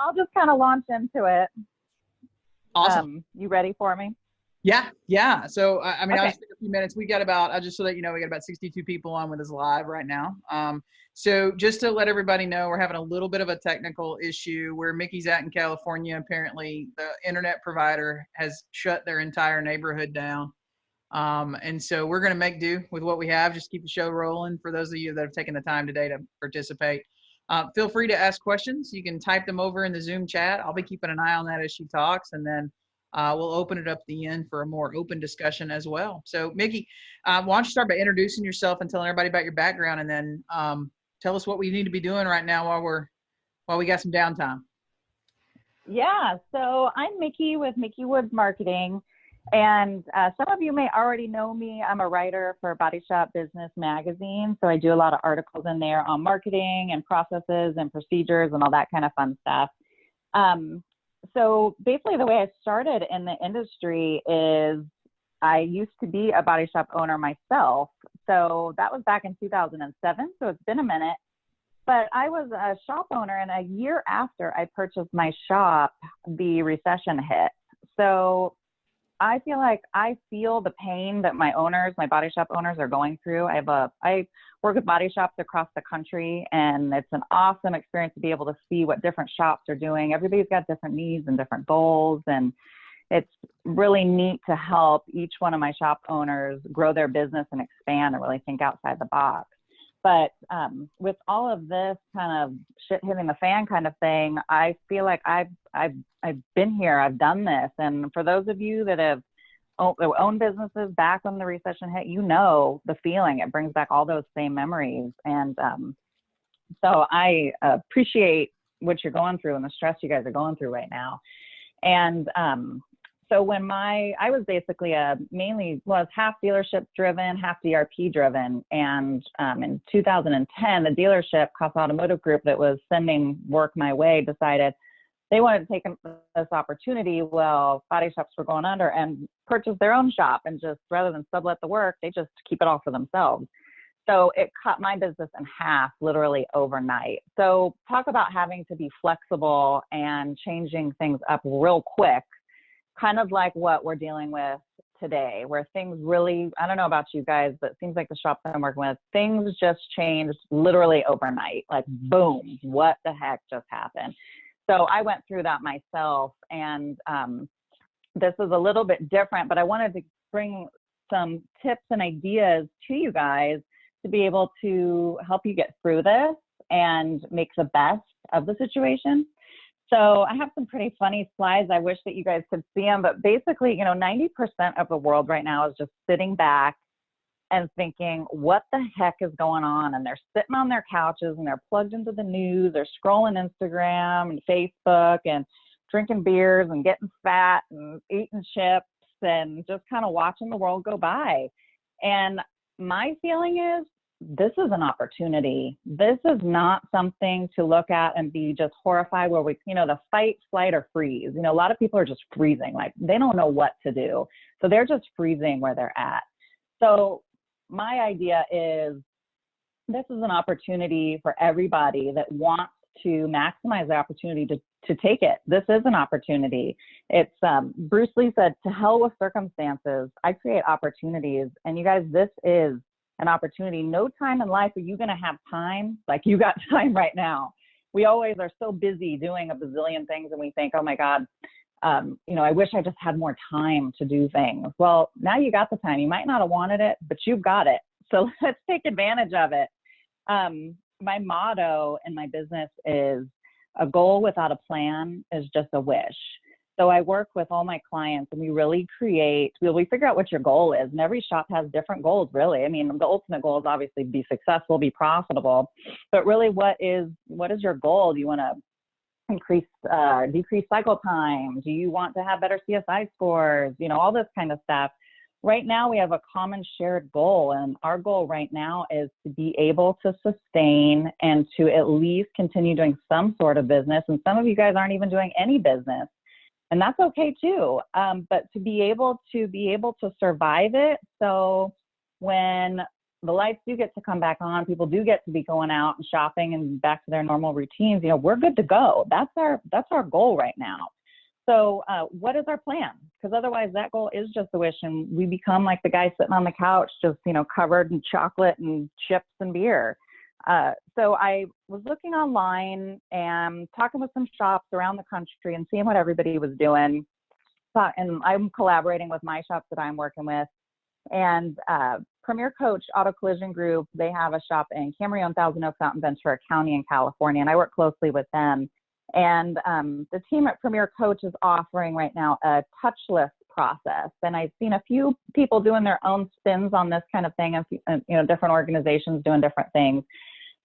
I'll just kind of launch into it. Awesome. You ready for me? Yeah, yeah. So I mean, I'll Okay. just take a few minutes. We got about, just so that you know, we got about 62 people on with us live right now. So just to let everybody know, we're having a little bit of a technical issue where Micki's at in California. Apparently, the internet provider has shut their entire neighborhood down. And so we're going to make do with what we have. Just keep the show rolling. For those of you that have taken the time today to participate, feel free to ask questions. You can type them over in the Zoom chat. I'll be keeping an eye on that as she talks, and then we'll open it up at the end for a more open discussion as well. So, Micki, why don't you start by introducing yourself and telling everybody about your background, and then tell us what we need to be doing right now while we got some downtime. Yeah. So I'm Micki with Micki Woods Marketing. And some of you may already know me. I'm a writer for Body Shop Business Magazine. So I do a lot of articles in there on marketing and processes and procedures and all that kind of fun stuff. So basically the way I started in the industry is I used to be a body shop owner myself. So that was back in 2007. So it's been a minute. But I was a shop owner, and a year after I purchased my shop, the recession hit. So I feel like I feel the pain that my body shop owners are going through. I work with body shops across the country, and it's an awesome experience to be able to see what different shops are doing. Everybody's got different needs and different goals, and it's really neat to help each one of my shop owners grow their business and expand and really think outside the box. But with all of this kind of shit hitting the fan kind of thing, I feel like I've been here, I've done this. And for those of you that have owned businesses back when the recession hit, you know the feeling. It brings back all those same memories. And so I appreciate what you're going through and the stress you guys are going through right now. And so when I was basically was half dealership driven, half DRP driven. And in 2010, the dealership, Cost Automotive Group, that was sending work my way, decided they wanted to take this opportunity while body shops were going under and purchase their own shop, and just rather than sublet the work, they just keep it all for themselves. So it cut my business in half, literally overnight. So talk about having to be flexible and changing things up real quick. Kind of like what we're dealing with today, where things really, I don't know about you guys, but it seems like the shop that I'm working with, things just changed literally overnight. Like, boom, what the heck just happened? So I went through that myself, and this is a little bit different, but I wanted to bring some tips and ideas to you guys to be able to help you get through this and make the best of the situation. So I have some pretty funny slides. I wish that you guys could see them, but basically, 90% of the world right now is just sitting back and thinking, what the heck is going on? And they're sitting on their couches and they're plugged into the news. They're scrolling Instagram and Facebook and drinking beers and getting fat and eating chips and just kind of watching the world go by. And my feeling is, this is an opportunity. This is not something to look at and be just horrified where the fight, flight, or freeze. A lot of people are just freezing. Like, they don't know what to do. So they're just freezing where they're at. So my idea is, this is an opportunity for everybody that wants to maximize the opportunity to take it. This is an opportunity. It's Bruce Lee said, to hell with circumstances. I create opportunities. And you guys, this is an opportunity. No time in life are you going to have time like you got time right now. We always are so busy doing a bazillion things, and we think, oh my God, I wish I just had more time to do things. Well, now you got the time. You might not have wanted it, but you've got it. So let's take advantage of it. My motto in my business is, a goal without a plan is just a wish. So I work with all my clients, and we really we figure out what your goal is. And every shop has different goals, really. I mean, the ultimate goal is obviously be successful, be profitable. But really, what is your goal? Do you want to decrease cycle time? Do you want to have better CSI scores? All this kind of stuff. Right now, we have a common shared goal. And our goal right now is to be able to sustain and to at least continue doing some sort of business. And some of you guys aren't even doing any business. And that's okay too. But to be able to survive it. So when the lights do get to come back on, people do get to be going out and shopping and back to their normal routines, you know, we're good to go. That's our goal right now. So what is our plan? Because otherwise that goal is just a wish, and we become like the guy sitting on the couch, just, you know, covered in chocolate and chips and beer. So I was looking online and talking with some shops around the country and seeing what everybody was doing. And I'm collaborating with my shops that I'm working with. And Premier Coach Auto Collision Group, they have a shop in Camarillo, Thousand Oaks out in Ventura County in California, and I work closely with them. And the team at Premier Coach is offering right now a touchless process. And I've seen a few people doing their own spins on this kind of thing, and you know, different organizations doing different things.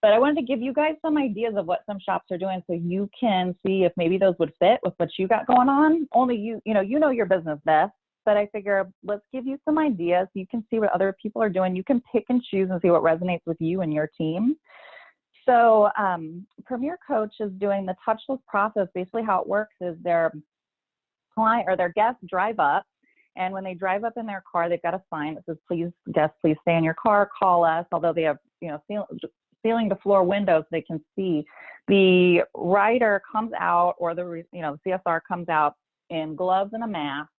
But I wanted to give you guys some ideas of what some shops are doing, so you can see if maybe those would fit with what you got going on. Only you know your business best. But I figure let's give you some ideas so you can see what other people are doing. You can pick and choose and see what resonates with you and your team. So Premier Coach is doing the touchless process. Basically how it works is their client or their guests drive up, and when they drive up in their car, they've got a sign that says, please, guests, please stay in your car, call us, although they have, you know, ceiling to floor windows so they can see. The rider comes out, or the CSR comes out in gloves and a mask.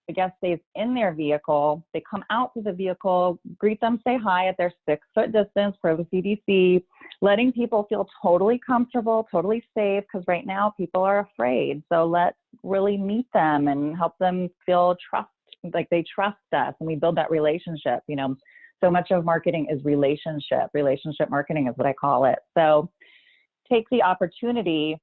The guest stays in their vehicle. They come out to the vehicle, greet them, say hi at their 6-foot distance per the CDC, letting people feel totally comfortable, totally safe, because right now people are afraid. So let's really meet them and help them feel like they trust us, and we build that relationship. You know, so much of marketing is relationship marketing is what I call it. So take the opportunity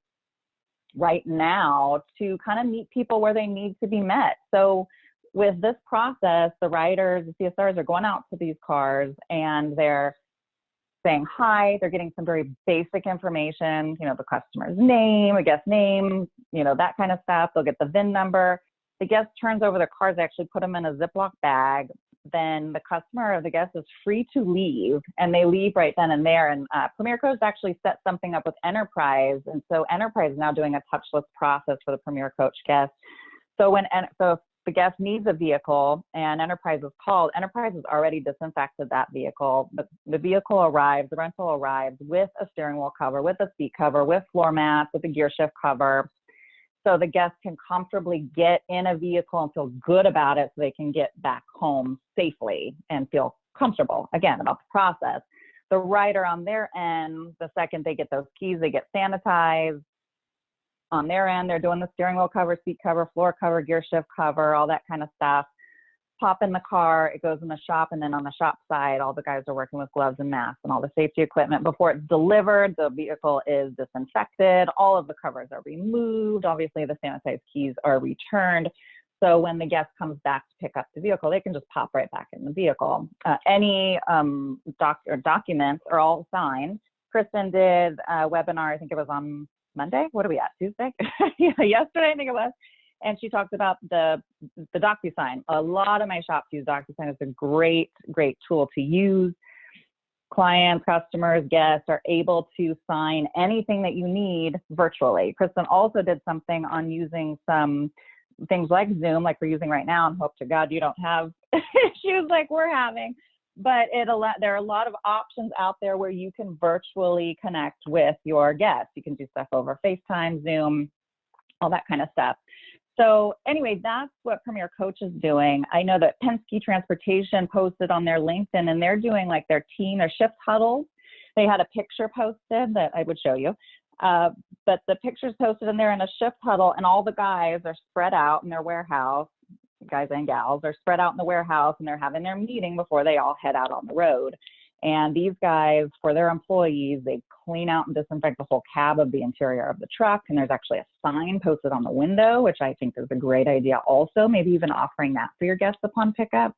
right now to kind of meet people where they need to be met. So with this process, the riders, the CSRs are going out to these cars and they're saying hi. They're getting some very basic information, you know, the customer's name, a guest name, you know, that kind of stuff. They'll get the VIN number. The guest turns over their cars, they actually put them in a Ziploc bag. Then the customer or the guest is free to leave, and they leave right then and there. And Premier Coach actually set something up with Enterprise, and so Enterprise is now doing a touchless process for the Premier Coach guest. So if the guest needs a vehicle and Enterprise is called, Enterprise has already disinfected that vehicle. The vehicle arrives, the rental arrives with a steering wheel cover, with a seat cover, with floor mats, with a gear shift cover. So the guests can comfortably get in a vehicle and feel good about it so they can get back home safely and feel comfortable, again, about the process. The rider on their end, the second they get those keys, they get sanitized. On their end, they're doing the steering wheel cover, seat cover, floor cover, gear shift cover, all that kind of stuff. Pop in the car, it goes in the shop, and then on the shop side, all the guys are working with gloves and masks and all the safety equipment. Before it's delivered, the vehicle is disinfected, all of the covers are removed, obviously the sanitized keys are returned. So when the guest comes back to pick up the vehicle, they can just pop right back in the vehicle. Any documents are all signed. Kristen did a webinar, I think it was on Monday. What are we at, Tuesday? Yeah, yesterday, I think it was. And she talked about the DocuSign. A lot of my shops use DocuSign. It's a great, great tool to use. Clients, customers, guests are able to sign anything that you need virtually. Kristen also did something on using some things like Zoom, like we're using right now, and hope to God you don't have issues like we're having. But there are a lot of options out there where you can virtually connect with your guests. You can do stuff over FaceTime, Zoom, all that kind of stuff. So anyway, that's what Premier Coach is doing. I know that Penske Transportation posted on their LinkedIn, and they're doing like their team, their shift huddles. They had a picture posted that I would show you. But the picture's posted, and they're in a shift huddle, and all the guys are spread out in their warehouse. Guys and gals are spread out in the warehouse, and they're having their meeting before they all head out on the road. And these guys, for their employees, they clean out and disinfect the whole cab of the interior of the truck. And there's actually a sign posted on the window, which I think is a great idea also, maybe even offering that for your guests upon pickup.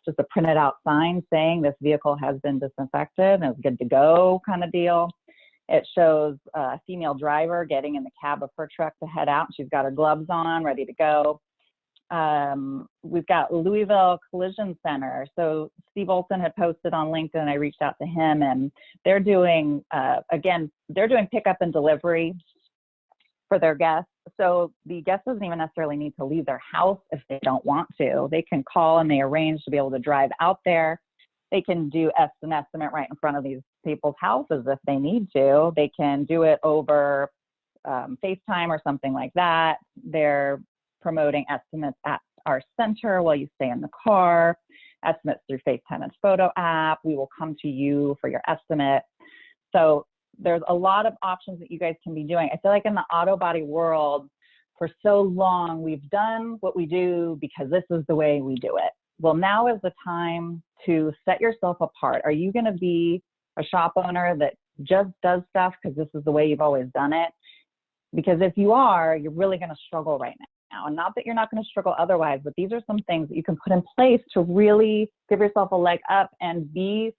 Just a printed out sign saying this vehicle has been disinfected and is good to go kind of deal. It shows a female driver getting in the cab of her truck to head out. She's got her gloves on, ready to go. We've got Louisville Collision Center. So Steve Olson had posted on LinkedIn. I reached out to him, and they're doing, again, they're doing pickup and delivery for their guests. So the guest doesn't even necessarily need to leave their house if they don't want to. They can call and they arrange to be able to drive out there, They can do an estimate right in front of these people's houses if they need to. They can do it over FaceTime or something like that. They're promoting estimates at our center while you stay in the car, estimates through FaceTime and photo app. We will come to you for your estimate. So there's a lot of options that you guys can be doing. I feel like in the auto body world, for so long, we've done what we do because this is the way we do it. Well, now is the time to set yourself apart. Are you going to be a shop owner that just does stuff because this is the way you've always done it? Because if you are, you're really going to struggle right now. And not that you're not going to struggle otherwise, but these are some things that you can put in place to really give yourself a leg up and be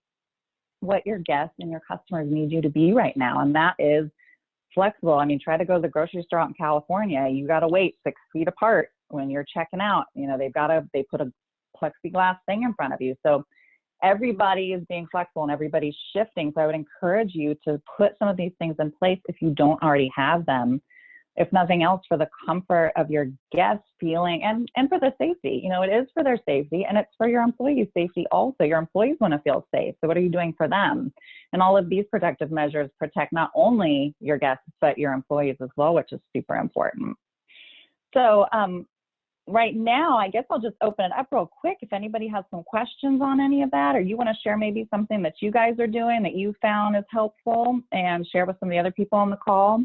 what your guests and your customers need you to be right now. And that is flexible. I mean, try to go to the grocery store out in California. You got to wait 6 feet apart when you're checking out. You know, they put a plexiglass thing in front of you. So everybody is being flexible and everybody's shifting. So I would encourage you to put some of these things in place if you don't already have them. If nothing else, for the comfort of your guests feeling and for the safety. You know, it is for their safety and it's for your employees' safety also. Your employees want to feel safe. So what are you doing for them? And all of these protective measures protect not only your guests, but your employees as well, which is super important. So right now, I guess I'll just open it up real quick. If anybody has some questions on any of that, or you want to share maybe something that you guys are doing that you found is helpful and share with some of the other people on the call.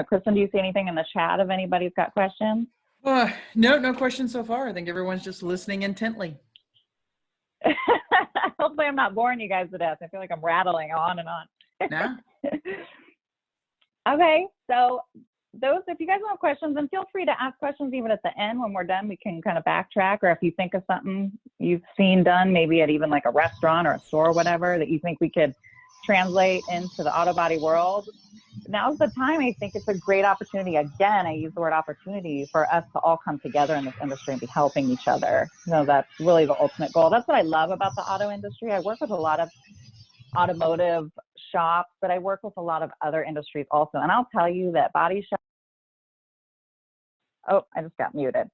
Kristen, do you see anything in the chat if anybody's got questions? No questions so far. I think everyone's just listening intently. Hopefully I'm not boring you guys to death. I feel like I'm rattling on and on. Nah. Okay, so if you guys have questions, then feel free to ask questions even at the end. When we're done, we can kind of backtrack, or if you think of something you've seen done, maybe at even like a restaurant or a store or whatever, that you think we could translate into the auto body world. Now's the time. I think it's a great opportunity. Again, I use the word opportunity for us to all come together in this industry and be helping each other. You know, that's really the ultimate goal. That's what I love about the auto industry. I work with a lot of automotive shops, but I work with a lot of other industries also. And I'll tell you that body shop. Oh, I just got muted.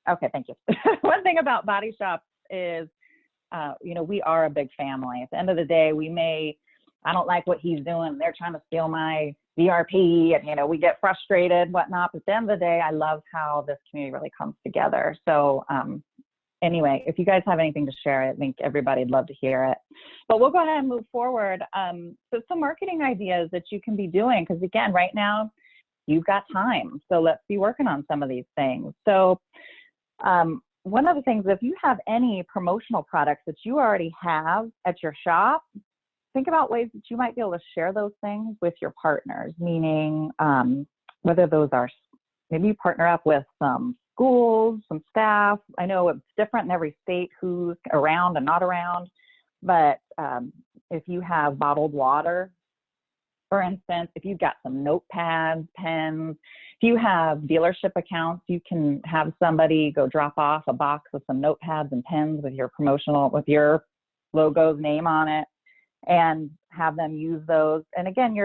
Okay, thank you. One thing about body shops is, you know, we are a big family. At the end of the day, I don't like what he's doing. They're trying to steal my VRP, and, you know, we get frustrated, whatnot. But at the end of the day, I love how this community really comes together. So anyway, if you guys have anything to share, I think everybody'd love to hear it. But we'll go ahead and move forward. So some marketing ideas that you can be doing, because again, right now, you've got time. So let's be working on some of these things. So one of the things, if you have any promotional products that you already have at your shop, think about ways that you might be able to share those things with your partners, meaning whether those are, maybe you partner up with some schools, some staff. I know it's different in every state who's around and not around, but if you have bottled water, for instance, if you've got some notepads, pens, if you have dealership accounts, you can have somebody go drop off a box with some notepads and pens with your with your name on it, and have them use those. And again,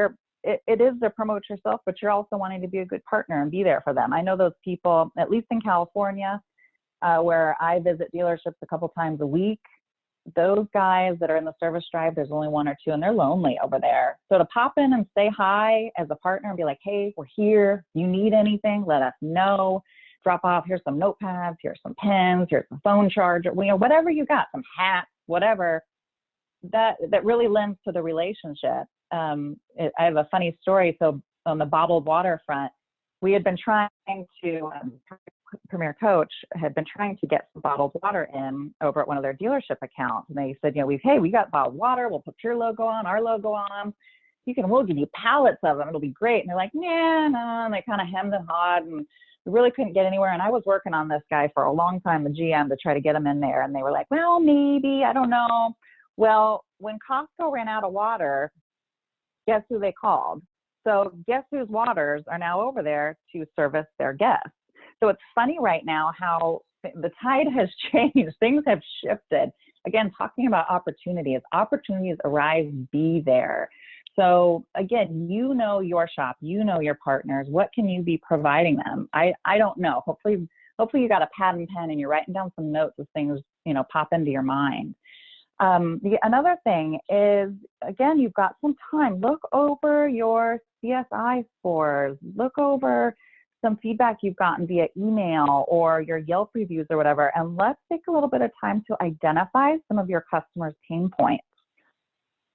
it is to promote yourself, but you're also wanting to be a good partner and be there for them. I know those people, at least in California, where I visit dealerships a couple times a week, those guys that are in the service drive, there's only one or two, and they're lonely over there. So to pop in and say hi as a partner and be like, hey, we're here. You need anything, let us know. Drop off, here's some notepads, here's some pens, here's some phone charger, you know, whatever you got, some hats, whatever. That really lends to the relationship. I have a funny story. So on the bottled water front, we had been trying to, Premier Coach had been trying to get some bottled water in over at one of their dealership accounts. And they said, you know, we got bottled water. We'll put your logo on, our logo on. We'll give you pallets of them. It'll be great. And they're like, nah, no. And they kind of hemmed and hawed, and we really couldn't get anywhere. And I was working on this guy for a long time, the GM, to try to get him in there. And they were like, well, maybe, I don't know. Well, when Costco ran out of water, guess who they called? So guess whose waters are now over there to service their guests? So it's funny right now how the tide has changed. Things have shifted. Again, talking about opportunities arise, be there. So again, you know your shop, you know your partners. What can you be providing them? I don't know. Hopefully you got a pad and pen and you're writing down some notes of things pop into your mind. Another thing is, again, you've got some time. Look over your CSI scores. Look over some feedback you've gotten via email or your Yelp reviews or whatever, and let's take a little bit of time to identify some of your customers' pain points.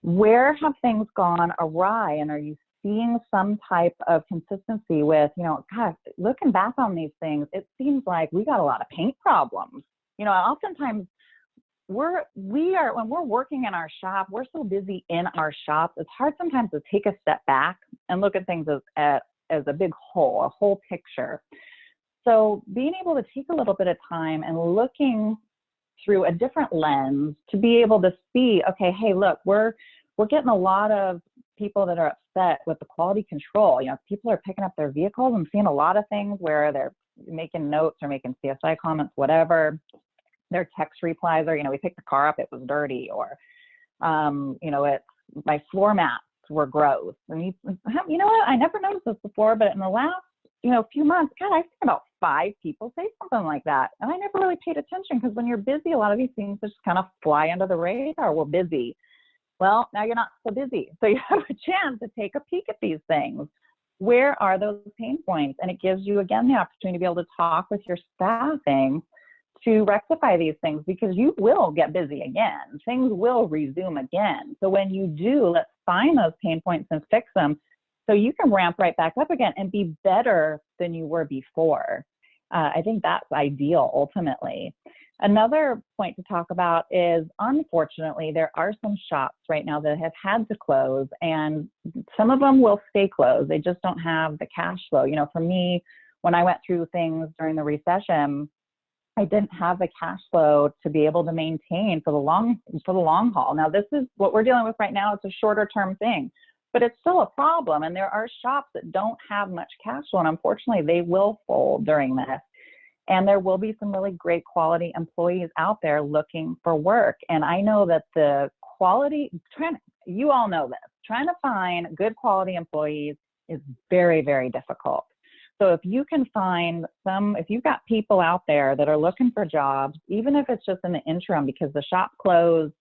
Where have things gone awry, and are you seeing some type of consistency with, God, looking back on these things, it seems like we got a lot of paint problems. Oftentimes when we're working in our shop, we're so busy in our shop, it's hard sometimes to take a step back and look at things as a big whole, a whole picture. So being able to take a little bit of time and looking through a different lens to be able to see, okay, hey, look, we're getting a lot of people that are upset with the quality control. People are picking up their vehicles. I'm seeing a lot of things where they're making notes or making CSI comments, whatever. Their text replies are, we picked the car up, it was dirty, or, it's my floor mats were gross. And you know what? I never noticed this before, but in the last, few months, God, I've seen about 5 people say something like that. And I never really paid attention, because when you're busy, a lot of these things just kind of fly under the radar. We're busy. Well, now you're not so busy. So you have a chance to take a peek at these things. Where are those pain points? And it gives you, again, the opportunity to be able to talk with your staffing to rectify these things, because you will get busy again. Things will resume again. So when you do, let's find those pain points and fix them so you can ramp right back up again and be better than you were before. I think that's ideal ultimately. Another point to talk about is, unfortunately, there are some shops right now that have had to close, and some of them will stay closed. They just don't have the cash flow. For me, when I went through things during the recession, I didn't have the cash flow to be able to maintain for the long haul. Now, this is what we're dealing with right now. It's a shorter term thing, but it's still a problem. And there are shops that don't have much cash flow, and unfortunately, they will fold during this. And there will be some really great quality employees out there looking for work. And I know that the quality, you all know this, trying to find good quality employees is very, very difficult. So if you can find if you've got people out there that are looking for jobs, even if it's just in the interim, because the shop closed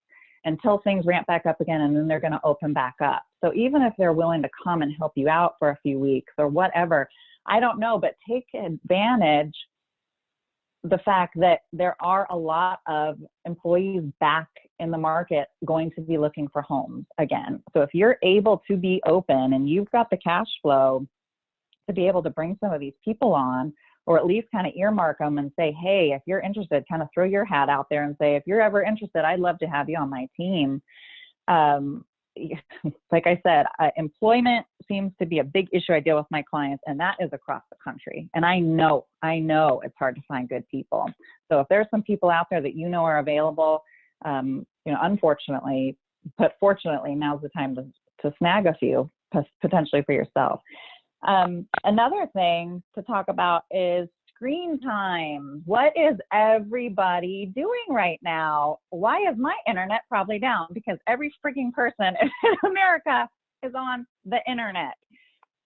until things ramp back up again, and then they're going to open back up. So even if they're willing to come and help you out for a few weeks or whatever, I don't know, but take advantage the fact that there are a lot of employees back in the market going to be looking for homes again. So if you're able to be open and you've got the cash flow to be able to bring some of these people on, or at least kind of earmark them and say, hey, if you're interested, kind of throw your hat out there and say, if you're ever interested, I'd love to have you on my team. Like I said, employment seems to be a big issue I deal with my clients, and that is across the country. And I know it's hard to find good people. So if there's some people out there that are available, unfortunately, but fortunately, now's the time to snag a few, potentially for yourself. Another thing to talk about is screen time. What is everybody doing right now? Why is my internet probably down? Because every freaking person in America is on the internet.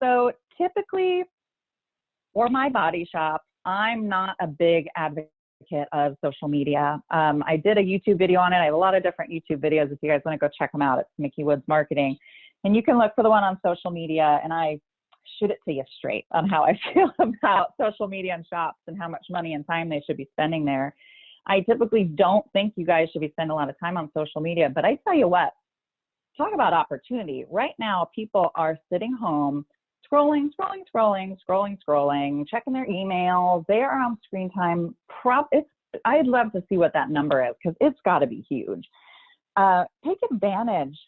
So typically, for my body shop, I'm not a big advocate of social media. I did a YouTube video on it. I have a lot of different YouTube videos. If you guys want to go check them out, it's Micki Woods Marketing. And you can look for the one on social media, and I shoot it to you straight on how I feel about social media and shops and how much money and time they should be spending there. I typically don't think you guys should be spending a lot of time on social media, but I tell you what, talk about opportunity. Right now, people are sitting home, scrolling, checking their emails. They are on screen time. I'd love to see what that number is, because it's got to be huge. Take advantage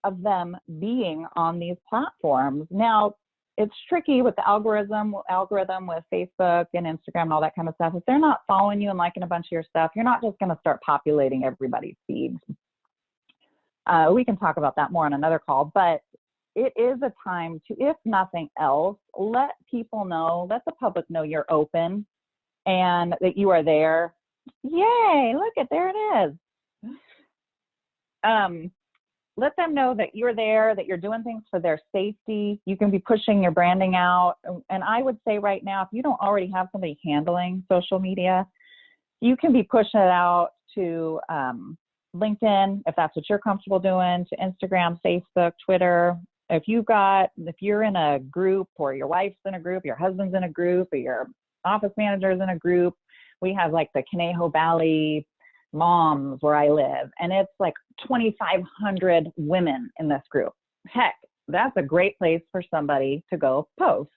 of them being on these platforms. Now, it's tricky with the algorithm with Facebook and Instagram and all that kind of stuff. If they're not following you and liking a bunch of your stuff, you're not just going to start populating everybody's feeds. We can talk about that more on another call, but it is a time to, if nothing else, let people know, let the public know you're open and that you are there. Yay, there it is. Let them know that you're there, that you're doing things for their safety. You can be pushing your branding out. And I would say right now, if you don't already have somebody handling social media, you can be pushing it out to LinkedIn, if that's what you're comfortable doing, to Instagram, Facebook, Twitter. If you're in a group, or your wife's in a group, your husband's in a group, or your office manager's in a group, we have like the Conejo Valley moms where I live, and it's like 2,500 women in this group. Heck, that's a great place for somebody to go post.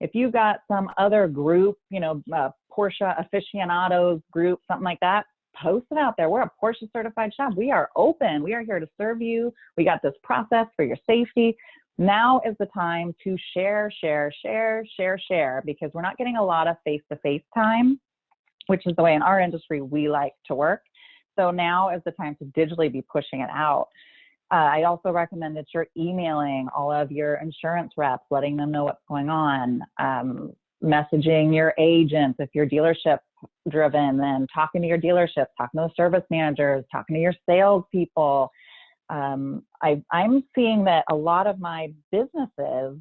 If you've got some other group, Porsche aficionados group, something like that, post it out there. We're a Porsche certified shop. We are open. We are here to serve you. We got this process for your safety. Now is the time to share, because we're not getting a lot of face-to-face time, which is the way in our industry we like to work. So now is the time to digitally be pushing it out. I also recommend that you're emailing all of your insurance reps, letting them know what's going on, messaging your agents. If you're dealership driven, then talking to your dealerships, talking to the service managers, talking to your salespeople. I'm seeing that a lot of my businesses,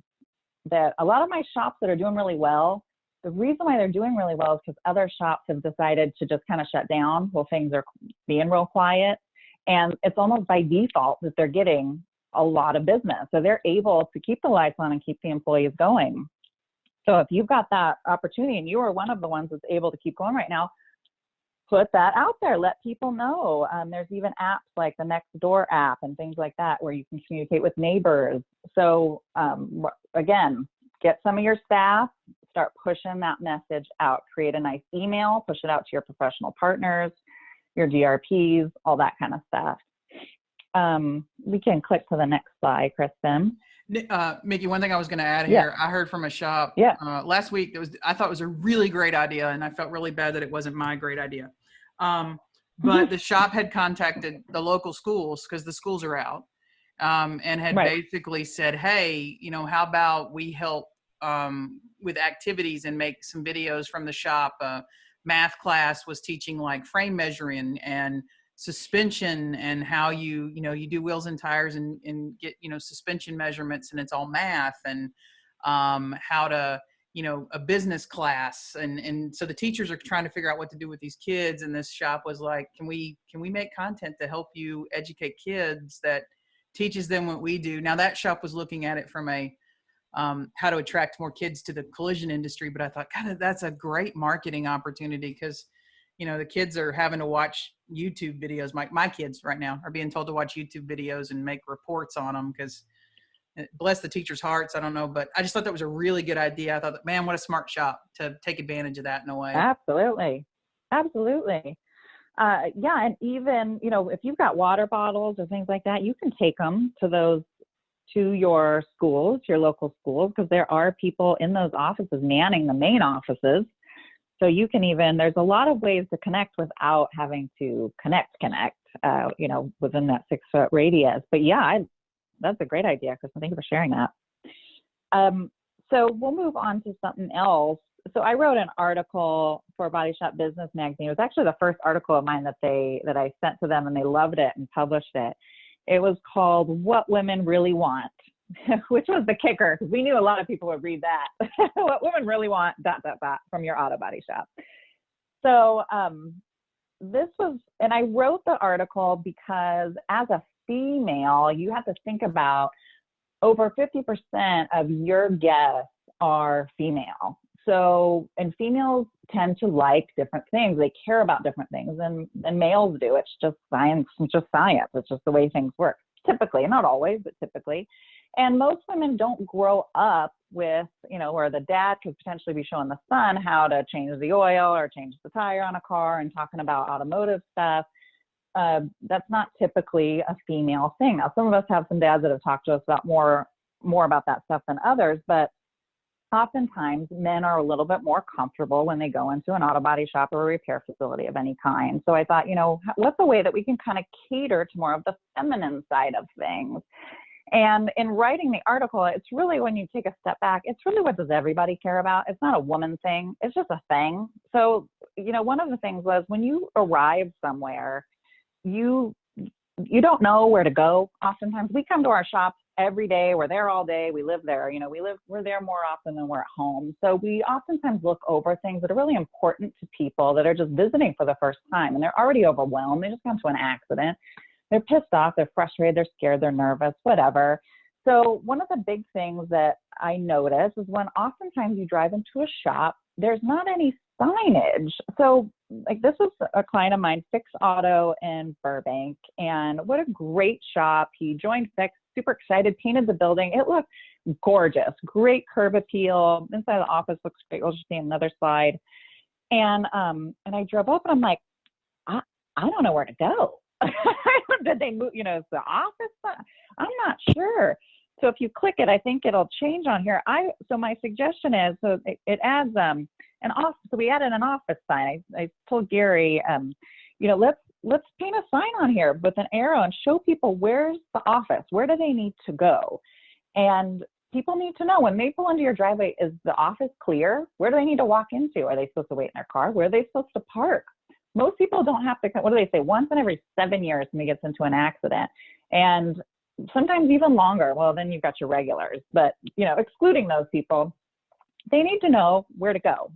that a lot of my shops that are doing really well, the reason why they're doing really well is because other shops have decided to just kind of shut down while things are being real quiet. And it's almost by default that they're getting a lot of business. So they're able to keep the lights on and keep the employees going. So if you've got that opportunity and you are one of the ones that's able to keep going right now, put that out there. Let people know. There's even apps like the Nextdoor app and things like that where you can communicate with neighbors. So again, get some of your staff, start pushing that message out. Create a nice email, push it out to your professional partners, your GRPs, all that kind of stuff. We can click to the next slide, Kristen. Micki, one thing I was going to add here, I heard from a shop last week I thought it was a really great idea, and I felt really bad that it wasn't my great idea. But the shop had contacted the local schools, because the schools are out, and had basically said, hey, how about we help with activities and make some videos from the shop. Math class was teaching like frame measuring and suspension, and how you do wheels and tires and get suspension measurements, and it's all math, and how to a business class, and so the teachers are trying to figure out what to do with these kids, and this shop was like, can we make content to help you educate kids that teaches them what we do. Now that shop was looking at it from a how to attract more kids to the collision industry, but I thought, God, that's a great marketing opportunity, because the kids are having to watch YouTube videos. My kids right now are being told to watch YouTube videos and make reports on them, because bless the teachers' hearts, I don't know, but I just thought that was a really good idea. I thought that, man, what a smart shop to take advantage of that in a way. Absolutely. Yeah, and even if you've got water bottles or things like that, you can take them to your schools, your local schools, because there are people in those offices manning the main offices. So you can there's a lot of ways to connect without having to connect, within that 6-foot radius. But yeah, that's a great idea, Kristen. Thank you for sharing that. So we'll move on to something else. So I wrote an article for Body Shop Business Magazine. It was actually the first article of mine that I sent to them, and they loved it and published it. It was called What Women Really Want, which was the kicker, because we knew a lot of people would read that. What women really want, ... from your auto body shop. So and I wrote the article because as a female, you have to think about over 50% of your guests are female. So, and females tend to like different things. They care about different things than males do. It's just science. It's just science. It's just the way things work. Typically, not always, but typically. And most women don't grow up with, where the dad could potentially be showing the son how to change the oil or change the tire on a car and talking about automotive stuff. That's not typically a female thing. Now, some of us have some dads that have talked to us about more about that stuff than others, but oftentimes men are a little bit more comfortable when they go into an auto body shop or a repair facility of any kind. So I thought, what's a way that we can kind of cater to more of the feminine side of things? And in writing the article, it's really, when you take a step back, it's really, what does everybody care about? It's not a woman thing. It's just a thing. So, one of the things was, when you arrive somewhere, you don't know where to go. Oftentimes we come to our shops every day. We're there all day. We live there. You know, we're there more often than we're at home. So we oftentimes look over things that are really important to people that are just visiting for the first time, and they're already overwhelmed. They just got into an accident. They're pissed off. They're frustrated. They're scared. They're nervous, whatever. So one of the big things that I notice is when oftentimes you drive into a shop, there's not any signage. So like this was a client of mine, Fix Auto in Burbank, and what a great shop. He joined Fix, super excited, painted the building. It looked gorgeous, great curb appeal. Inside the office looks great. We'll just see another slide. And I drove up and I'm like, I don't know where to go. Did they move, you know, is the office? I'm not sure. So if you click it, I think it'll change on here. So my suggestion is, so it adds an office. So we added an office sign. I told Gary, you know, let's paint a sign on here with an arrow and show people where's the office, where do they need to go, and people need to know when they pull into your driveway, is the office clear? Where do they need to walk into? Are they supposed to wait in their car? Where are they supposed to park? Most people don't have to. What do they say? Once in every 7 years, somebody gets into an accident, and sometimes even longer. Well, then you've got your regulars, but you know, excluding those people, they need to know where to go.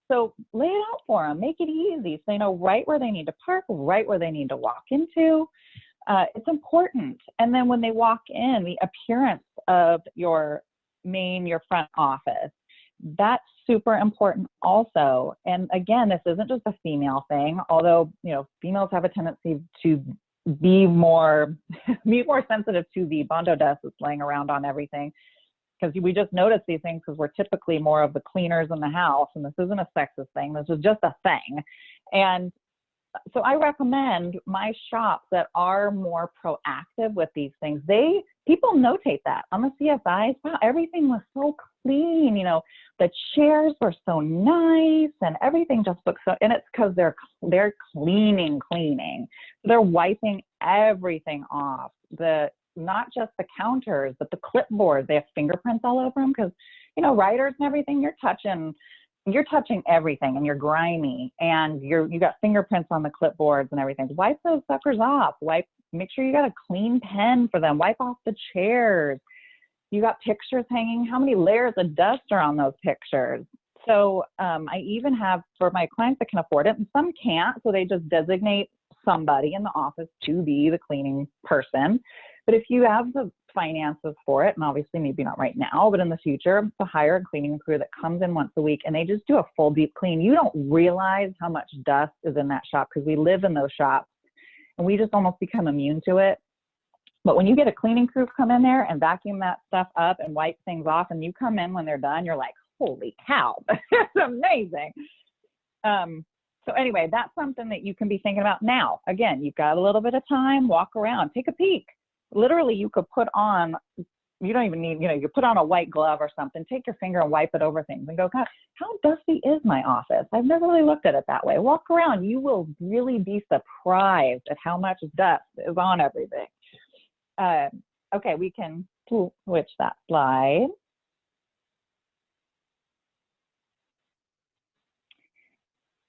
So lay it out for them, make it easy. So they know right where they need to park, right where they need to walk into. It's important. And then when they walk in, the appearance of your front office, that's super important also. And again, this isn't just a female thing, although, you know, females have a tendency to be more sensitive to the Bondo dust that's laying around on everything, because we just notice these things because we're typically more of the cleaners in the house, and this isn't a sexist thing. This is just a thing. And so I recommend my shops that are more proactive with these things. People notate that on the CSIs. Wow, everything was so clean. You know, the chairs were so nice, and everything just looks so. And it's because they're cleaning. They're wiping everything off. Not just the counters, but the clipboards. They have fingerprints all over them because, you know, writers and everything. You're touching everything, and you're grimy, and you got fingerprints on the clipboards and everything. Wipe those suckers off. Make sure you got a clean pen for them. Wipe off the chairs. You got pictures hanging. How many layers of dust are on those pictures? So I even have, for my clients that can afford it, and some can't, so they just designate somebody in the office to be the cleaning person. But if you have the finances for it, and obviously maybe not right now, but in the future, to hire a cleaning crew that comes in once a week and they just do a full deep clean. You don't realize how much dust is in that shop because we live in those shops and we just almost become immune to it. But when you get a cleaning crew come in there and vacuum that stuff up and wipe things off, and you come in when they're done, you're like, holy cow, it's amazing. So anyway, that's something that you can be thinking about now. Again, you've got a little bit of time, walk around, take a peek. Literally, you could put on, you don't even need, you know, you could put on a white glove or something, take your finger and wipe it over things and go, God, how dusty is my office? I've never really looked at it that way. Walk around. You will really be surprised at how much dust is on everything. Okay, we can switch that slide.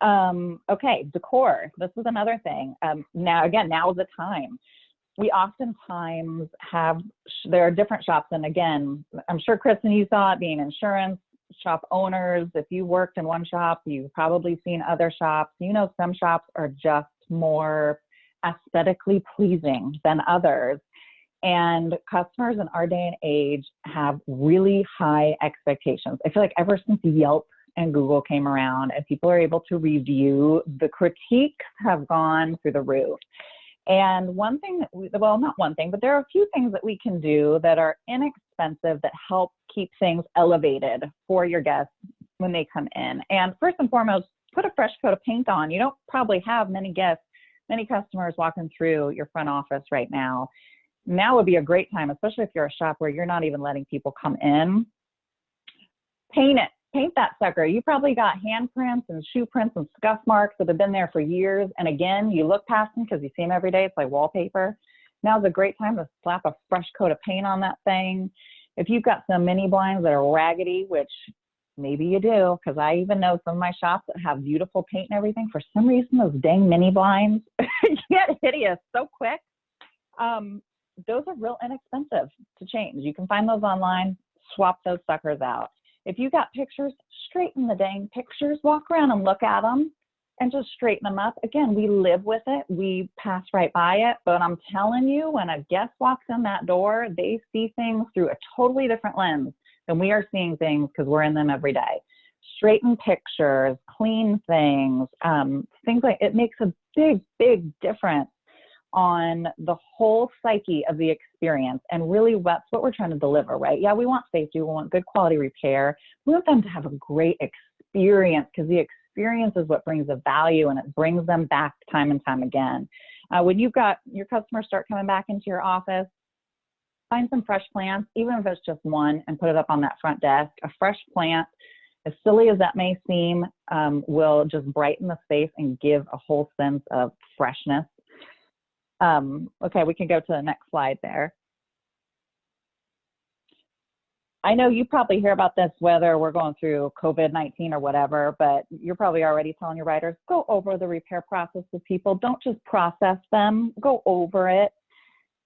Okay, decor. This is another thing. Now is the time. We oftentimes there are different shops, and again, I'm sure, Kristen, you saw it, being insurance shop owners. If you worked in one shop, you've probably seen other shops. You know, some shops are just more aesthetically pleasing than others. And customers in our day and age have really high expectations. I feel like ever since Yelp and Google came around and people are able to review, the critiques have gone through the roof. And one thing not one thing, but there are a few things that we can do that are inexpensive that help keep things elevated for your guests when they come in. And first and foremost, put a fresh coat of paint on. You don't probably have many customers walking through your front office right now. Now would be a great time, especially if you're a shop where you're not even letting people come in. Paint it. Paint that sucker. You probably got handprints and shoe prints and scuff marks that have been there for years. And again, you look past them because you see them every day. It's like wallpaper. Now's a great time to slap a fresh coat of paint on that thing. If you've got some mini blinds that are raggedy, which maybe you do, because I even know some of my shops that have beautiful paint and everything, for some reason, those dang mini blinds get hideous so quick. those are real inexpensive to change. You can find those online, swap those suckers out. If you got pictures, straighten the dang pictures, walk around and look at them and just straighten them up. Again, we live with it. We pass right by it. But I'm telling you, when a guest walks in that door, they see things through a totally different lens than we are seeing things because we're in them every day. Straighten pictures, clean things, things like it makes a big, big difference on the whole psyche of the experience. And really that's what we're trying to deliver, right? Yeah, we want safety, we want good quality repair. We want them to have a great experience because the experience is what brings the value and it brings them back time and time again. When you've got your customers start coming back into your office, find some fresh plants, even if it's just one, and put it up on that front desk. A fresh plant, as silly as that may seem, will just brighten the space and give a whole sense of freshness. Okay, we can go to the next slide there. I know you probably hear about this, whether we're going through COVID-19 or whatever, but you're probably already telling your writers, go over the repair process with people. Don't just process them, go over it.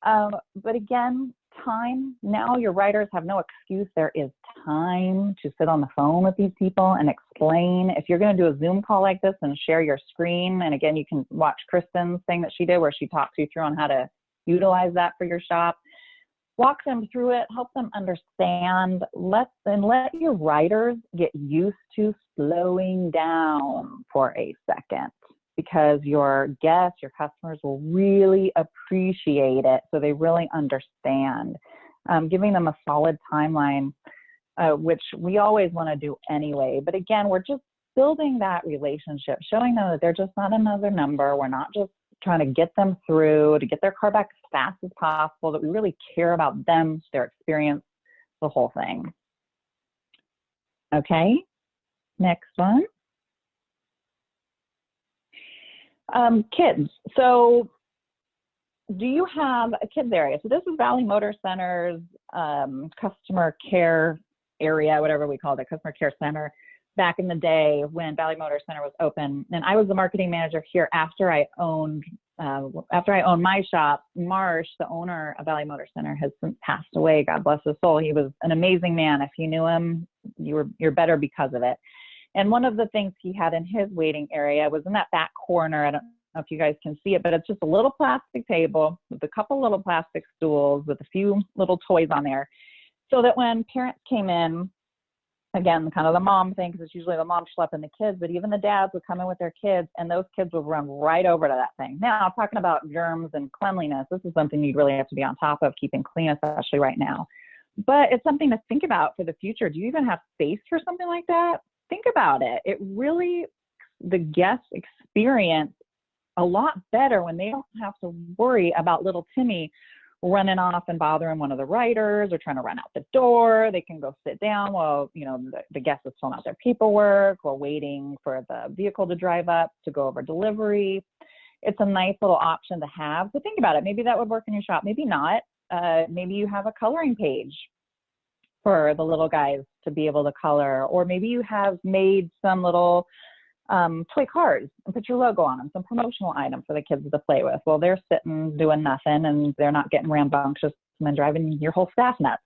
But again, time, now your writers have no excuse. There is time to sit on the phone with these people and explain. If you're going to do a Zoom call like this and share your screen, and again, you can watch Kristen's thing that she did where she talks you through on how to utilize that for your shop. Walk them through it, help them understand, let your writers get used to slowing down for a second, because your guests, your customers will really appreciate it, so they really understand. Giving them a solid timeline, which we always want to do anyway. But again, we're just building that relationship, showing them that they're just not another number. We're not just trying to get them through, to get their car back as fast as possible, that we really care about them, their experience, the whole thing. Okay, next one. Kids. So do you have a kids area? So this is Valley Motor Center's customer care area, whatever we called it, customer care center, back in the day when Valley Motor Center was open. And I was the marketing manager here after I owned my shop. Marsh, the owner of Valley Motor Center, has since passed away. God bless his soul. He was an amazing man. If you knew him, you're better because of it. And one of the things he had in his waiting area was in that back corner. I don't know if you guys can see it, but it's just a little plastic table with a couple little plastic stools with a few little toys on there, so that when parents came in, again, kind of the mom thing, because it's usually the mom schlepping the kids, but even the dads would come in with their kids, and those kids would run right over to that thing. Now, talking about germs and cleanliness, this is something you'd really have to be on top of, keeping clean, especially right now. But it's something to think about for the future. Do you even have space for something like that? Think about it. It really, the guest experience a lot better when they don't have to worry about little Timmy running off and bothering one of the writers or trying to run out the door. They can go sit down while, you know, the guest is filling out their paperwork or waiting for the vehicle to drive up to go over delivery. It's a nice little option to have. So think about it. Maybe that would work in your shop. Maybe not. Maybe you have a coloring page for the little guys to be able to color, or maybe you have made some little toy cards and put your logo on them, some promotional items for the kids to play with. Well, they're sitting doing nothing and they're not getting rambunctious and then driving your whole staff nuts.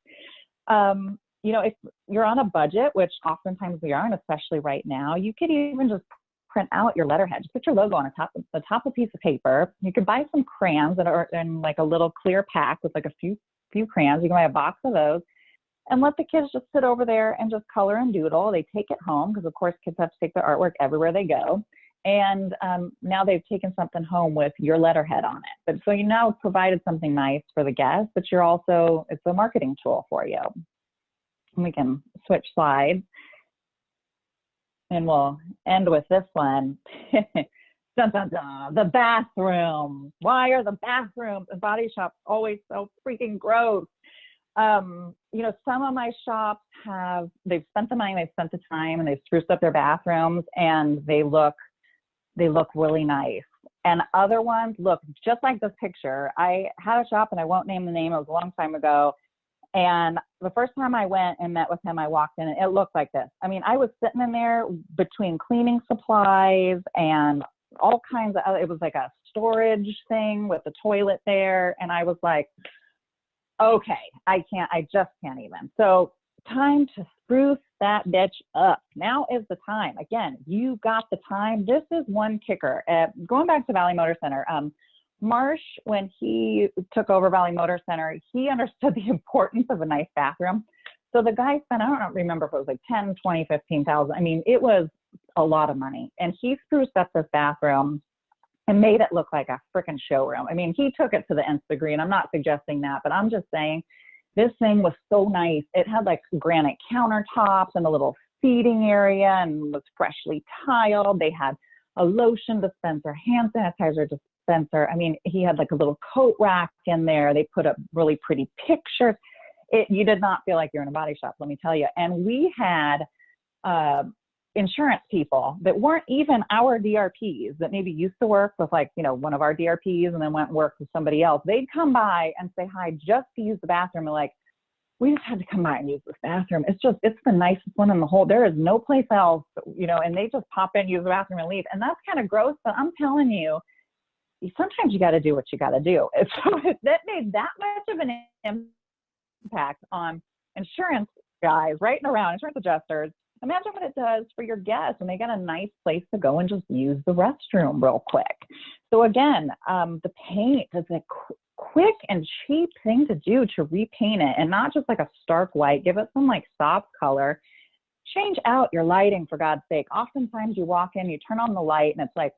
You know, if you're on a budget, which oftentimes we are, and especially right now, you could even just print out your letterhead. Just put your logo on the top of a piece of paper. You could buy some crayons that are in like a little clear pack with like a few crayons. You can buy a box of those and let the kids just sit over there and just color and doodle. They take it home because, of course, kids have to take their artwork everywhere they go. And now they've taken something home with your letterhead on it. But so you now provided something nice for the guests, but you're also, it's a marketing tool for you. And we can switch slides. And we'll end with this one. Dun, dun, dun. The bathroom. Why are the bathrooms and body shops always so freaking gross? You know, some of my shops they've spent the money, they've spent the time, and they've spruced up their bathrooms, and they look really nice. And other ones look just like this picture. I had a shop, and I won't name the name, it was a long time ago. And the first time I went and met with him, I walked in and it looked like this. I mean, I was sitting in there between cleaning supplies and all kinds of other, it was like a storage thing with the toilet there. And I was like, Okay, I just can't even. So time to spruce that bitch up. Now is the time. Again, you got the time. This is one kicker. Going back to Valley Motor Center, Marsh, when he took over Valley Motor Center, he understood the importance of a nice bathroom. So the guy spent, I don't remember if it was like 10, 20, 15,000. I mean, it was a lot of money. And he spruced up this bathroom and made it look like a freaking showroom. I mean, he took it to the nth degree, and I'm not suggesting that, but I'm just saying this thing was so nice. It had like granite countertops and a little seating area and was freshly tiled. They had a lotion dispenser, hand sanitizer dispenser. I mean, he had like a little coat rack in there. They put up really pretty pictures. You did not feel like you're in a body shop, let me tell you. And we had insurance people that weren't even our DRPs, that maybe used to work with like, one of our DRPs and then went and worked with somebody else. They'd come by and say hi just to use the bathroom. And like, we just had to come by and use this bathroom. It's the nicest one in the whole, there is no place else, and they just pop in, use the bathroom and leave. And that's kind of gross, but I'm telling you, sometimes you got to do what you got to do. And so that made that much of an impact on insurance guys writing around, insurance adjusters. Imagine what it does for your guests when they get a nice place to go and just use the restroom real quick. So again, the paint is a quick and cheap thing to do, to repaint it, and not just like a stark white. Give it some like soft color. Change out your lighting, for God's sake. Oftentimes you walk in, you turn on the light, and it's like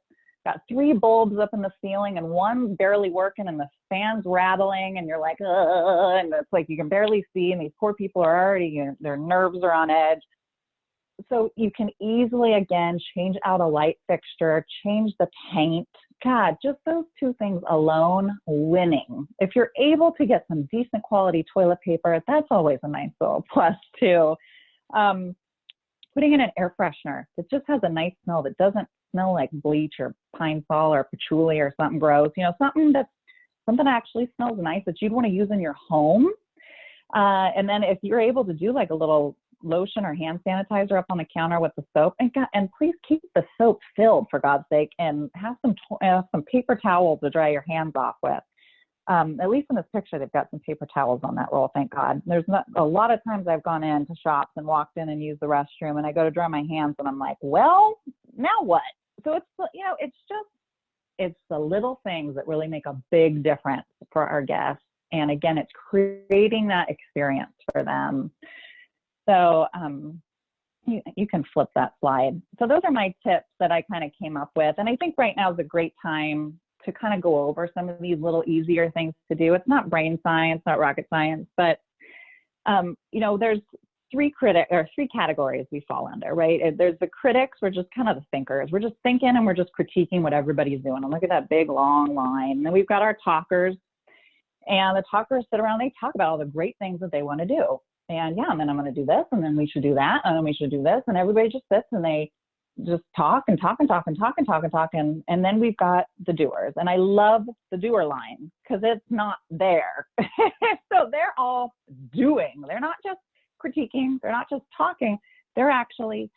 got 3 bulbs up in the ceiling and one barely working, and the fan's rattling, and you're like, ugh, and it's like you can barely see, and these poor people are already, their nerves are on edge. So you can easily, again, change out a light fixture, change the paint. God, just those 2 things alone, winning. If you're able to get some decent quality toilet paper, that's always a nice little plus too. Putting in an air freshener that just has a nice smell, that doesn't smell like bleach or pine sol or patchouli or something gross, something that actually smells nice that you'd want to use in your home. And then if you're able to do like a little lotion or hand sanitizer up on the counter with the soap, and please keep the soap filled, for God's sake, and have some paper towels to dry your hands off with. At least in this picture, they've got some paper towels on that roll, thank God. There's not a lot of times I've gone into shops and walked in and used the restroom, and I go to dry my hands and I'm like, well, now what? So it's the little things that really make a big difference for our guests. And again, it's creating that experience for them. So you can flip that slide. So those are my tips that I kind of came up with. And I think right now is a great time to kind of go over some of these little easier things to do. It's not brain science, not rocket science, but there's 3 categories we fall under, right? There's the critics, we're just kind of the thinkers. We're just thinking and we're just critiquing what everybody's doing. And look at that big long line. And then we've got our talkers, and the talkers sit around, they talk about all the great things that they want to do. And yeah, and then I'm going to do this, and then we should do that, and then we should do this. And everybody just sits and they just talk and talk and talk and talk and talk and talk. And then we've got the doers. And I love the doer line because it's not there. So they're all doing. They're not just critiquing. They're not just talking. They're actually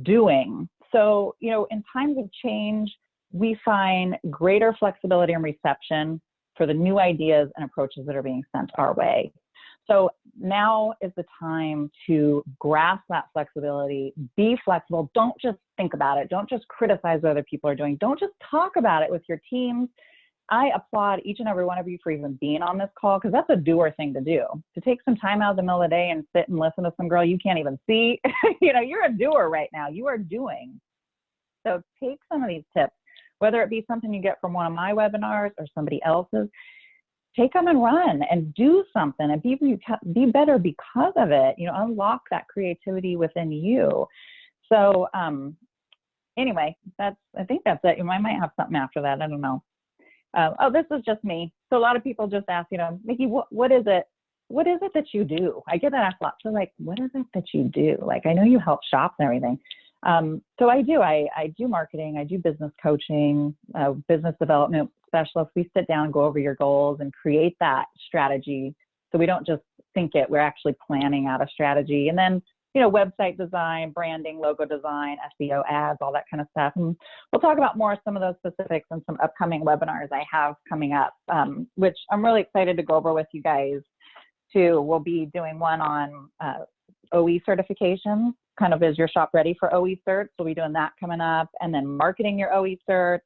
doing. So, in times of change, we find greater flexibility and reception for the new ideas and approaches that are being sent our way. So now is the time to grasp that flexibility, be flexible. Don't just think about it. Don't just criticize what other people are doing. Don't just talk about it with your teams. I applaud each and every one of you for even being on this call, because that's a doer thing to do. To take some time out of the middle of the day and sit and listen to some girl you can't even see. You're a doer right now. You are doing. So take some of these tips, whether it be something you get from one of my webinars or somebody else's. Take them and run and do something and be better because of it. Unlock that creativity within you. So anyway, I think that's it. You might have something after that. I don't know. This is just me. So a lot of people just ask, Micki, what is it? What is it that you do? I get that asked a lot. So like, what is it that you do? Like, I know you help shops and everything. So I do marketing. I do business coaching, business development specialist. We sit down and go over your goals and create that strategy. So we don't just think it, we're actually planning out a strategy. And then, website design, branding, logo design, SEO, ads, all that kind of stuff. And we'll talk about some of those specifics in some upcoming webinars I have coming up, which I'm really excited to go over with you guys. too. We'll be doing one on OE certifications, kind of is your shop ready for OE certs. We'll be doing that coming up, and then marketing your OE certs.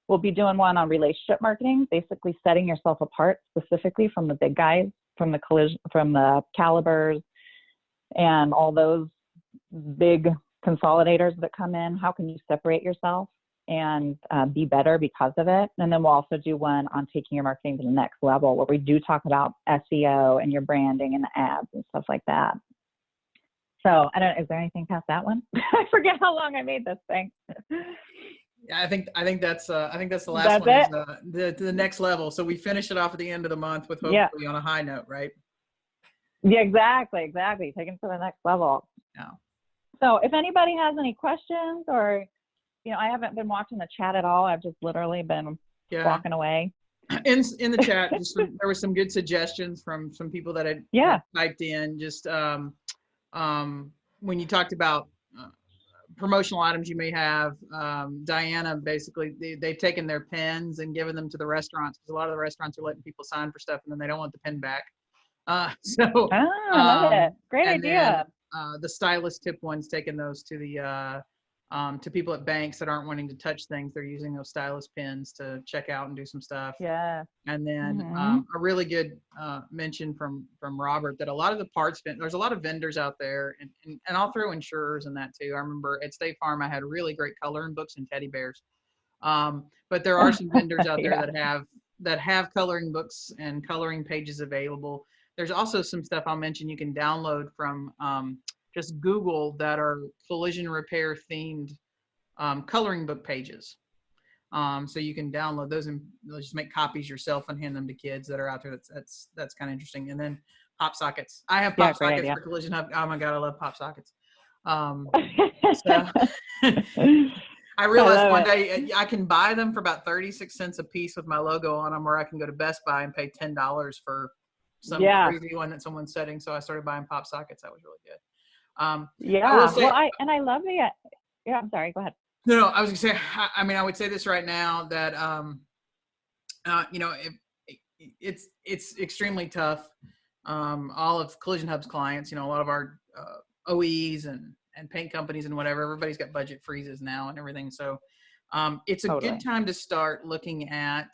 We'll be doing one on relationship marketing, basically setting yourself apart specifically from the big guys, from the calibers and all those big consolidators that come in. How can you separate yourself and be better because of it? And then we'll also do one on taking your marketing to the next level, where we do talk about SEO and your branding and the ads and stuff like that. So is there anything past that one? I forget how long I made this thing. Yeah, I think that's the last That's one is the next level. So we finish it off at the end of the month with hopefully on a high note, right? Yeah, exactly. Taking it to the next level. Yeah. So if anybody has any questions, or, I haven't been watching the chat at all. I've just literally been walking away. In the chat, there were some good suggestions from some people that had typed in. Just when you talked about promotional items you may have, Diana, basically they've taken their pens and given them to the restaurants, because a lot of the restaurants are letting people sign for stuff and then they don't want the pen back. I love it. Great idea. The stylist tip one's taking those to the to people at banks that aren't wanting to touch things. They're using those stylus pens to check out and do some stuff. Yeah. And then a really good mention from Robert that a lot of the parts, there's a lot of vendors out there, and I'll throw insurers in that too. I remember at State Farm, I had really great coloring books and teddy bears. But there are some vendors out there that have coloring books and coloring pages available. There's also some stuff I'll mention you can download from just Google that are collision repair themed coloring book pages. So you can download those and just make copies yourself and hand them to kids that are out there. That's kind of interesting. And then pop sockets. I have pop sockets for Collision Hub. Oh my God, I love pop sockets. So I realized one day I can buy them for about 36 cents a piece with my logo on them, or I can go to Best Buy and pay $10 for some crazy one that someone's setting. So I started buying pop sockets. That was really good. I love the. I'm sorry. Go ahead. No, I was gonna say. I would say this right now that it's extremely tough. All of Collision Hub's clients, a lot of our OEs and paint companies and whatever, everybody's got budget freezes now and everything. So it's a good time to start looking at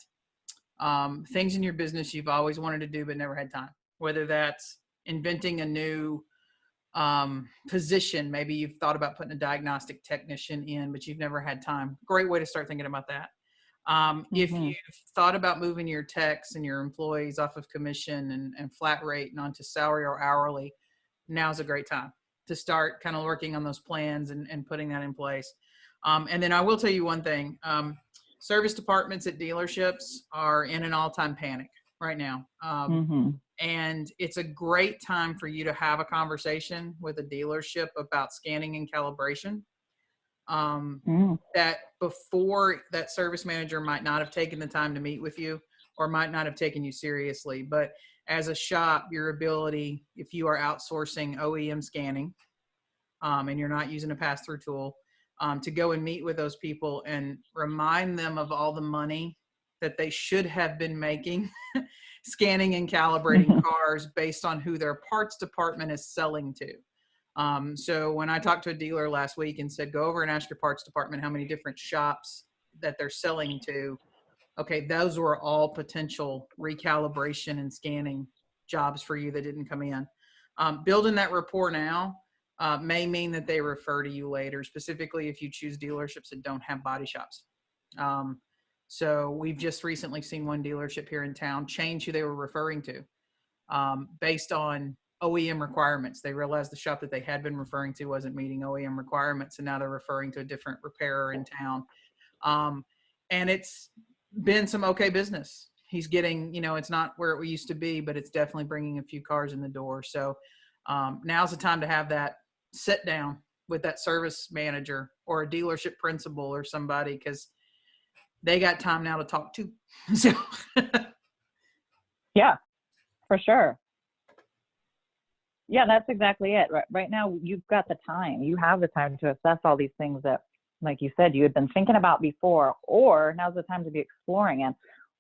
things in your business you've always wanted to do but never had time. Whether that's inventing a new position. Maybe you've thought about putting a diagnostic technician in, but you've never had time. Great way to start thinking about that. If you've thought about moving your techs and your employees off of commission and flat rate and onto salary or hourly, now's a great time to start kind of working on those plans and putting that in place. And then I will tell you one thing, service departments at dealerships are in an all-time panic right now. And it's a great time for you to have a conversation with a dealership about scanning and calibration. That before, that service manager might not have taken the time to meet with you or might not have taken you seriously. But as a shop, your ability, if you are outsourcing OEM scanning and you're not using a pass-through tool, to go and meet with those people and remind them of all the money that they should have been making scanning and calibrating cars based on who their parts department is selling to. So when I talked to a dealer last week and said, go over and ask your parts department how many different shops that they're selling to. Okay, those were all potential recalibration and scanning jobs for you that didn't come in. Building that rapport now may mean that they refer to you later, specifically if you choose dealerships that don't have body shops. So we've just recently seen one dealership here in town change who they were referring to based on OEM requirements. They realized the shop that they had been referring to wasn't meeting OEM requirements, and now they're referring to a different repairer in town. And it's been some okay business. He's getting, it's not where it used to be, but it's definitely bringing a few cars in the door. So now's the time to have that sit down with that service manager or a dealership principal or somebody, because they got time now to talk to. So yeah, for sure. Yeah, that's exactly it. Right now, you've got the time. You have the time to assess all these things that, like you said, you had been thinking about before, or now's the time to be exploring. And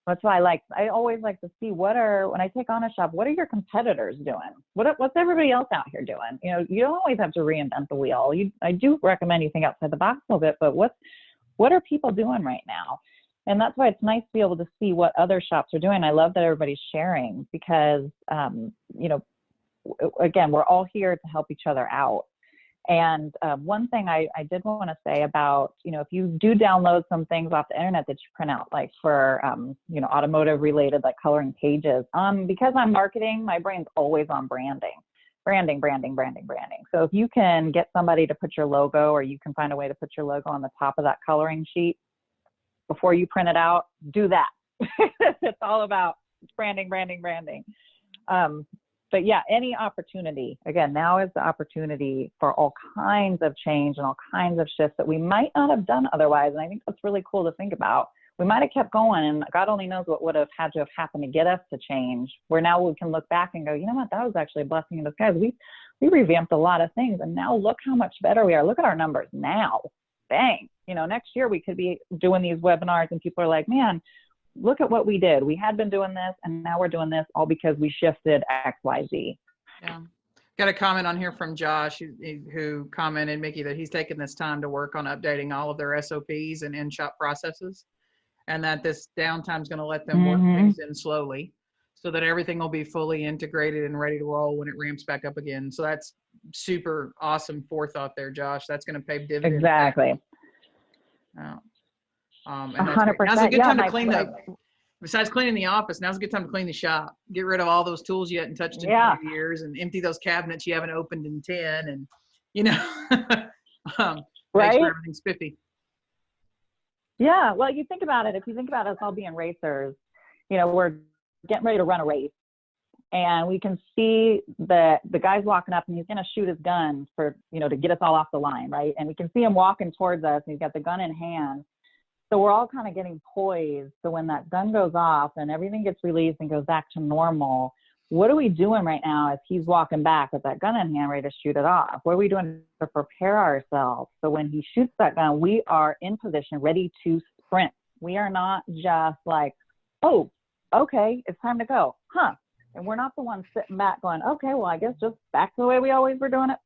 That's why I always like to see when I take on a shop, what are your competitors doing? What's everybody else out here doing? You know, you don't always have to reinvent the wheel. I do recommend you think outside the box a little bit, but what are people doing right now? And that's why it's nice to be able to see what other shops are doing. I love that everybody's sharing because, you know, again, we're all here to help each other out. And one thing I did want to say about, you know, if you do download some things off the internet that you print out, like for, you know, automotive related, like coloring pages, because I'm marketing, my brain's always on branding. So if you can get somebody to put your logo, or you can find a way to put your logo on the top of that coloring sheet before you print it out, do that. It's all about branding. But yeah, any opportunity, again, now is the opportunity for all kinds of change and all kinds of shifts that we might not have done otherwise. And I think that's really cool to think about. We might have kept going, and God only knows what would have had to have happened to get us to change, where now we can look back and go, you know what, that was actually a blessing in disguise. We revamped a lot of things, and now look how much better we are. Look at our numbers now. Bang. You know, next year we could be doing these webinars and people are like, man, look at what we did. We had been doing this and now we're doing this all because we shifted X, Y, Z. Yeah. Got a comment on here from Josh who commented, Micki, that he's taken this time to work on updating all of their SOPs and in-shop processes, and that this downtime is going to let them work things in slowly so that everything will be fully integrated and ready to roll when it ramps back up again. So that's super awesome forethought there, Josh. That's going to pay dividends. Exactly. And 100%. now's a good time to clean besides cleaning the office, now's a good time to clean the shop. Get rid of all those tools you hadn't touched in 5 years, and empty those cabinets you haven't opened in 10, and, you know, right? Make sure everything's spiffy. Yeah, well, you think about it. If you think about us all being racers, you know, we're getting ready to run a race, and we can see the guy's walking up, and he's going to shoot his gun for, you know, to get us all off the line, right? And we can see him walking towards us, and he's got the gun in hand. So we're all kind of getting poised. So when that gun goes off and everything gets released and goes back to normal, what are we doing right now as he's walking back with that gun in hand ready to shoot it off? What are we doing to prepare ourselves? So when he shoots that gun, we are in position, ready to sprint. We are not just like, oh, okay, it's time to go. And we're not the ones sitting back going, okay, well, I guess just back to the way we always were doing it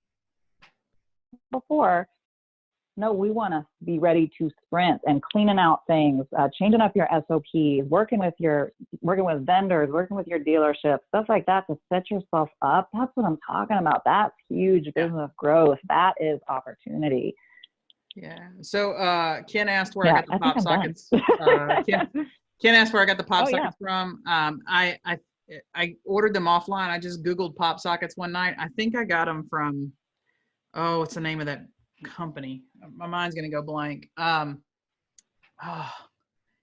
before. No, we want to be ready to sprint and cleaning out things, changing up your SOPs, working with vendors, working with your dealership, stuff like that to set yourself up. That's what I'm talking about. That's huge business growth. That is opportunity. Yeah. So Ken asked where I got the pop sockets. Ken asked where I got the pop sockets from. I ordered them offline. I just Googled pop sockets one night. I think I got them from, what's the name of that company? My mind's gonna go blank.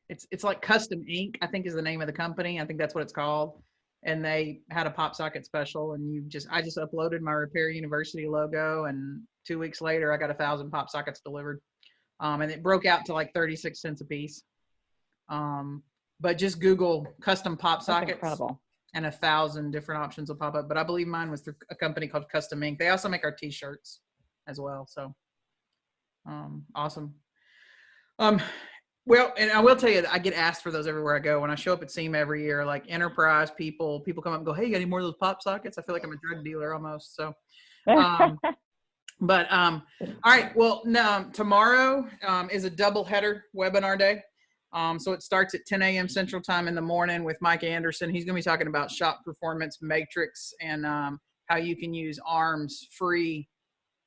It's like Custom Ink, I think is the name of the company. I think that's what it's called. And they had a pop socket special, and I just uploaded my Repair University logo, and 2 weeks later I got 1,000 pop sockets delivered. And it broke out to like 36 cents a piece. But just Google custom pop sockets and 1,000 different options will pop up. But I believe mine was through a company called Custom Ink. They also make our t-shirts as well. So awesome. Well, and I will tell you that I get asked for those everywhere I go. When I show up at SEMA every year, like enterprise people come up and go, hey, you got any more of those pop sockets? I feel like I'm a drug dealer almost. So, all right. Well, tomorrow is a double header webinar day. So it starts at 10 a.m. Central Time in the morning with Mike Anderson. He's going to be talking about shop performance matrix and how you can use ARMS free,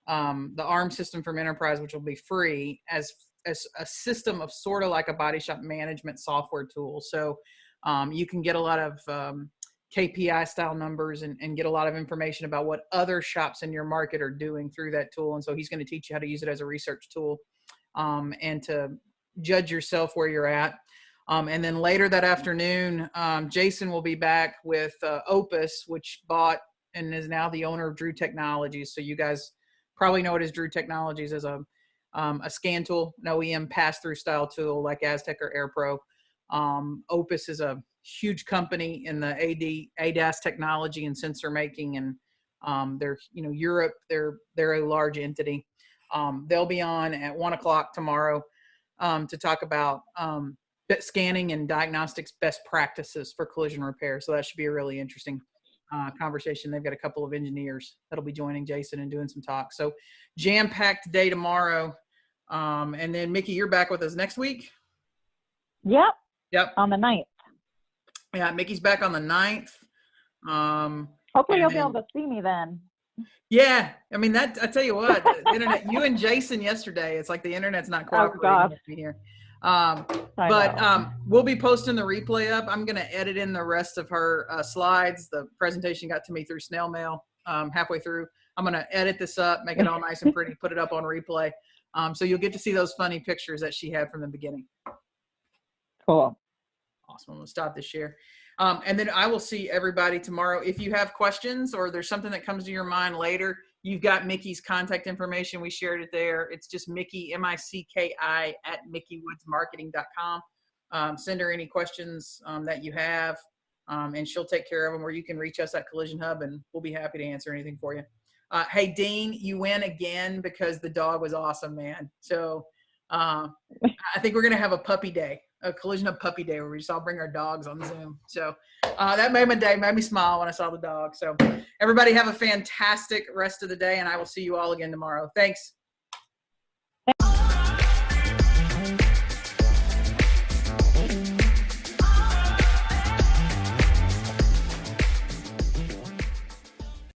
the ARM system from Enterprise, which will be free, as a system of sort of like a body shop management software tool. So you can get a lot of KPI style numbers and get a lot of information about what other shops in your market are doing through that tool. And so he's going to teach you how to use it as a research tool and to judge yourself where you're at. And then later that afternoon, Jason will be back with Opus, which bought and is now the owner of Drew Technologies. So you guys probably know it as Drew Technologies as a scan tool, an OEM pass-through style tool like Aztec or AirPro. Opus is a huge company in the ADAS technology and sensor making, and they're Europe. They're a large entity. They'll be on at 1 o'clock tomorrow to talk about scanning and diagnostics best practices for collision repair. So that should be a really interesting conversation. They've got a couple of engineers that'll be joining Jason and doing some talk. So jam-packed day tomorrow. And then Micki, you're back with us next week? Yep. On the 9th. Yeah, Micki's back on the 9th. Hopefully you'll be able to see me then. Yeah, I mean, I tell you what, the internet, you and Jason yesterday, it's like the internet's not cooperating with me here. We'll be posting the replay up. I'm going to edit in the rest of her slides. The presentation got to me through snail mail halfway through. I'm going to edit this up, make it all nice and pretty, put it up on replay. So you'll get to see those funny pictures that she had from the beginning. Cool. Awesome. We'll stop the share. And then I will see everybody tomorrow. If you have questions or there's something that comes to your mind later, you've got Micki's contact information. We shared it there. It's just Micki, M-I-C-K-I at MickiWoodsMarketing.com. Send her any questions that you have, and she'll take care of them, or you can reach us at Collision Hub, and we'll be happy to answer anything for you. Hey, Dean, you win again because the dog was awesome, man. So I think we're going to have a puppy day. A Collision Hub puppy day where we just all bring our dogs on Zoom. So that made my day, made me smile when I saw the dog. So everybody have a fantastic rest of the day, and I will see you all again tomorrow. Thanks.